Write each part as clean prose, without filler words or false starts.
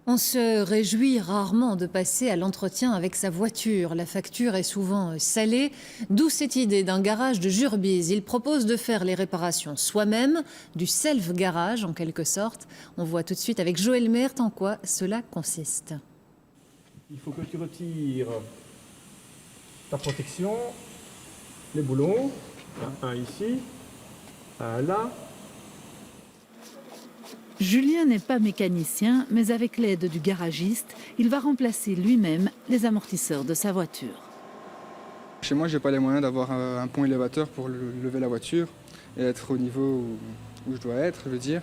On se réjouit rarement de passer à l'entretien avec sa voiture. La facture est souvent salée. D'où cette idée d'un garage de Jurbise. Il propose de faire les réparations soi-même, du self-garage en quelque sorte. On voit tout de suite avec Joël Mert en quoi cela consiste. Il faut que tu retires ta protection, les boulons, un ici, un là. Julien n'est pas mécanicien, mais avec l'aide du garagiste, il va remplacer lui-même les amortisseurs de sa voiture. Chez moi, je n'ai pas les moyens d'avoir un pont élévateur pour lever la voiture et être au niveau où je dois être, je veux dire.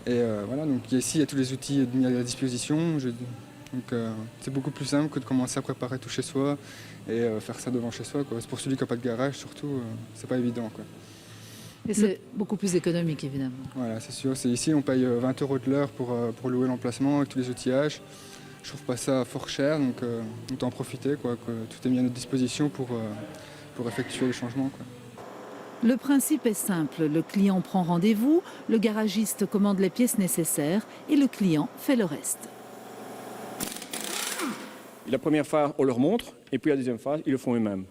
Et voilà, donc ici, il y a tous les outils mis à disposition. C'est beaucoup plus simple que de commencer à préparer tout chez soi et faire ça devant chez soi, quoi. C'est pour celui qui n'a pas de garage, surtout, c'est pas évident, quoi. Et c'est beaucoup plus économique, évidemment. Voilà, c'est sûr. Ici, on paye 20 € de l'heure pour louer l'emplacement avec tous les outillages. Je trouve pas ça fort cher, donc autant en profiter, quoi, que tout est mis à notre disposition pour effectuer les changements, quoi. Le principe est simple, le client prend rendez-vous, le garagiste commande les pièces nécessaires et le client fait le reste. La première phase, on leur montre, et puis la deuxième phase, ils le font eux-mêmes.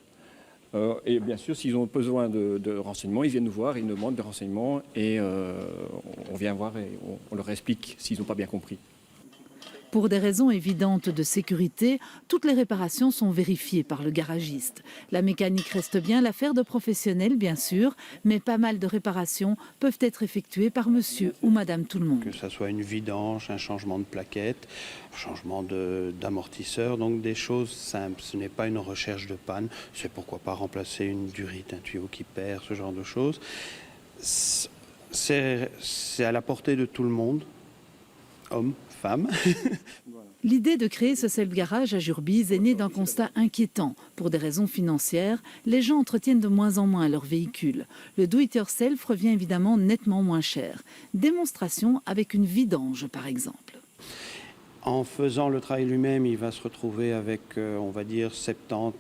Et bien sûr, s'ils ont besoin de renseignements, ils viennent nous voir, ils nous demandent des renseignements, et on vient voir et on leur explique s'ils n'ont pas bien compris. Pour des raisons évidentes de sécurité, toutes les réparations sont vérifiées par le garagiste. La mécanique reste bien l'affaire de professionnels, bien sûr, mais pas mal de réparations peuvent être effectuées par monsieur ou madame tout le monde. Que ce soit une vidange, un changement de plaquette, un changement d'amortisseur, donc des choses simples. Ce n'est pas une recherche de panne, c'est pourquoi pas remplacer une durite, un tuyau qui perd, ce genre de choses. C'est à la portée de tout le monde, hommes, femmes. L'idée de créer ce self-garage à Jurbise est née d'un constat inquiétant. Pour des raisons financières, les gens entretiennent de moins en moins leurs véhicules. Le do-it-yourself revient évidemment nettement moins cher. Démonstration avec une vidange, par exemple. En faisant le travail lui-même, il va se retrouver avec, on va dire, 75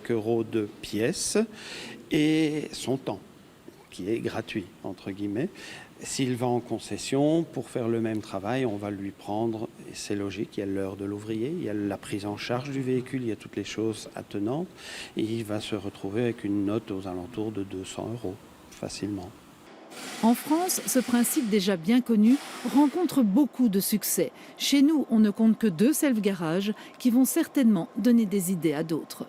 € de pièces et son temps, qui est gratuit, entre guillemets. S'il va en concession, pour faire le même travail, on va lui prendre, et c'est logique, il y a l'heure de l'ouvrier, il y a la prise en charge du véhicule, il y a toutes les choses attenantes, et il va se retrouver avec une note aux alentours de 200 € facilement. En France, ce principe déjà bien connu rencontre beaucoup de succès. Chez nous, on ne compte que 2 self-garages qui vont certainement donner des idées à d'autres.